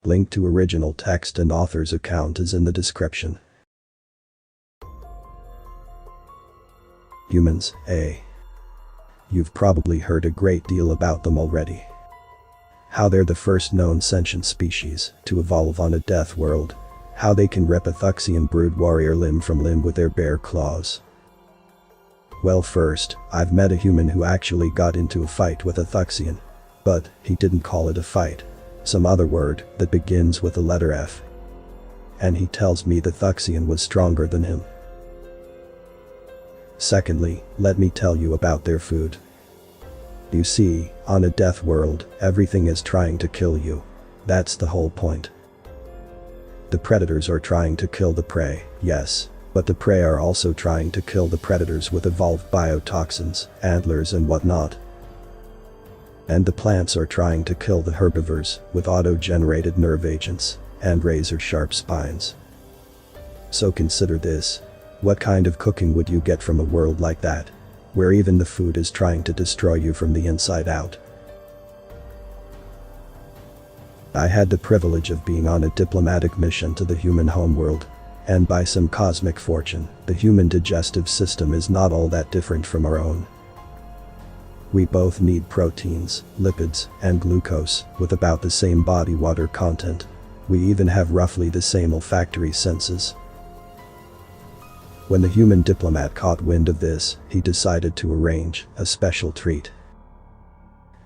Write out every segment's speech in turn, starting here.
Link to original text and author's account is in the description. Humans, You've probably heard a great deal about them already. How they're the first known sentient species to evolve on a death world. How they can rip a Thuxian brood warrior limb from limb with their bare claws. Well, first, I've met a human who actually got into a fight with a Thuxian. But he didn't call it a fight. Some other word that begins with the letter F. And he tells me the Thuxian was stronger than him. Secondly, let me tell you about their food. You see, on a death world, everything is trying to kill you. That's the whole point. The predators are trying to kill the prey, yes, but the prey are also trying to kill the predators with evolved biotoxins, antlers and whatnot. And the plants are trying to kill the herbivores with auto-generated nerve agents and razor-sharp spines. So consider this. What kind of cooking would you get from a world like that, where even the food is trying to destroy you from the inside out? I had the privilege of being on a diplomatic mission to the human homeworld, and by some cosmic fortune, the human digestive system is not all that different from our own. We both need proteins, lipids, and glucose, with about the same body water content. We even have roughly the same olfactory senses. When the human diplomat caught wind of this, he decided to arrange a special treat.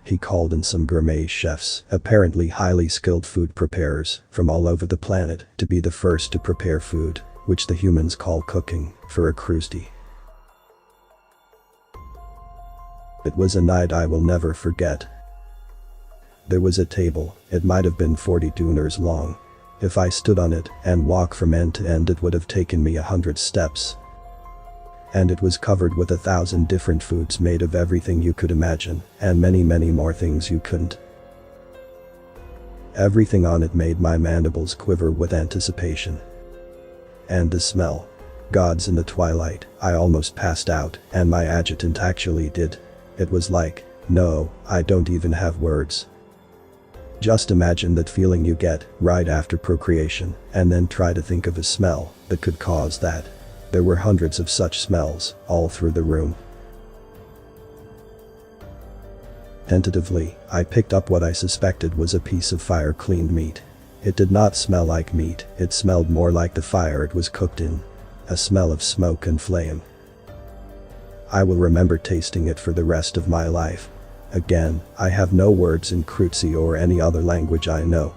He called in some gourmet chefs, apparently highly skilled food preparers from all over the planet, to be the first to prepare food, which the humans call cooking, for a cruisty. It was a night I will never forget. There was a table, it might have been 40 duners long. If I stood on it and walked from end to end, it would have taken me 100 steps. And it was covered with 1,000 different foods made of everything you could imagine, and many more things you couldn't. Everything on it made my mandibles quiver with anticipation. And the smell. Gods in the twilight, I almost passed out, and my adjutant actually did. It was like, no, I don't even have words. Just imagine that feeling you get right after procreation, and then try to think of a smell that could cause that. There were hundreds of such smells, all through the room. Tentatively, I picked up what I suspected was a piece of fire-cleaned meat. It did not smell like meat, it smelled more like the fire it was cooked in. A smell of smoke and flame. I will remember tasting it for the rest of my life. Again, I have no words in Krutsi or any other language I know.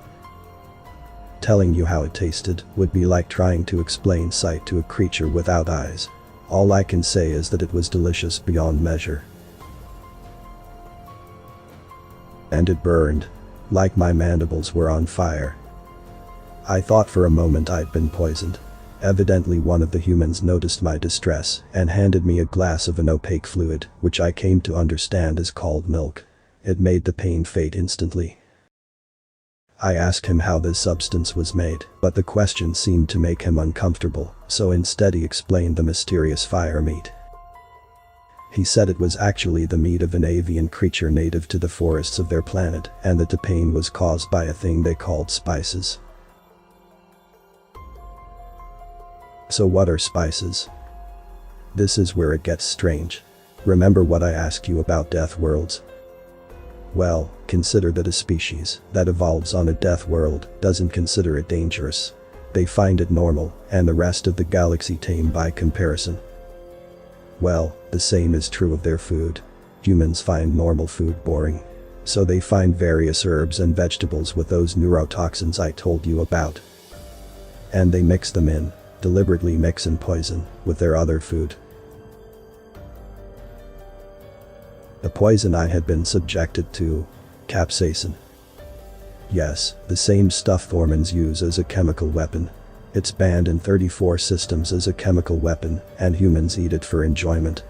Telling you how it tasted would be like trying to explain sight to a creature without eyes. All I can say is that it was delicious beyond measure. And it burned. Like my mandibles were on fire. I thought for a moment I'd been poisoned. Evidently one of the humans noticed my distress and handed me a glass of an opaque fluid, which I came to understand is called milk. It made the pain fade instantly. I asked him how this substance was made, but the question seemed to make him uncomfortable, so instead he explained the mysterious fire meat. He said it was actually the meat of an avian creature native to the forests of their planet, and that the pain was caused by a thing they called spices. So what are spices? This is where it gets strange. Remember what I asked you about death worlds? Well, consider that a species that evolves on a death world doesn't consider it dangerous. They find it normal, and the rest of the galaxy tame by comparison. Well, the same is true of their food. Humans find normal food boring. So they find various herbs and vegetables with those neurotoxins I told you about. And they mix them in. Deliberately mix in poison with their other food. The poison I had been subjected to, capsaicin. Yes, the same stuff Thormans use as a chemical weapon. It's banned in 34 systems as a chemical weapon, and humans eat it for enjoyment.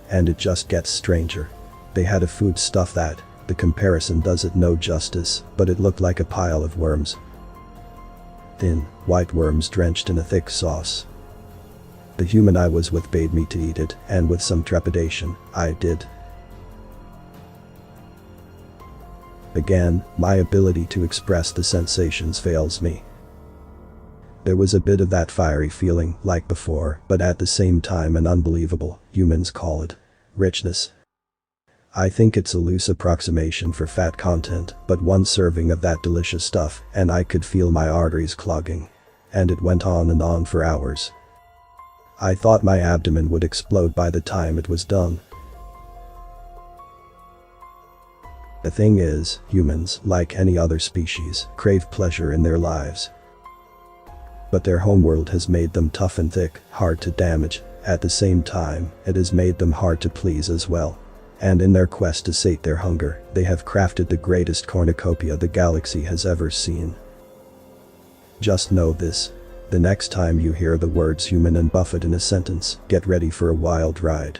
And it just gets stranger. They had a food stuff that, the comparison does it no justice, but it looked like a pile of worms. Thin, white worms drenched in a thick sauce. The human I was with bade me to eat it, and with some trepidation, I did. Again, my ability to express the sensations fails me. There was a bit of that fiery feeling, like before, but at the same time an unbelievable, humans call it, richness. I think it's a loose approximation for fat content, but one serving of that delicious stuff, and I could feel my arteries clogging. And it went on and on for hours. I thought my abdomen would explode by the time it was done. The thing is, humans, like any other species, crave pleasure in their lives. But their homeworld has made them tough and thick, hard to damage. At the same time, it has made them hard to please as well. And in their quest to sate their hunger, they have crafted the greatest cornucopia the galaxy has ever seen. Just know this. The next time you hear the words human and Buffett in a sentence, get ready for a wild ride.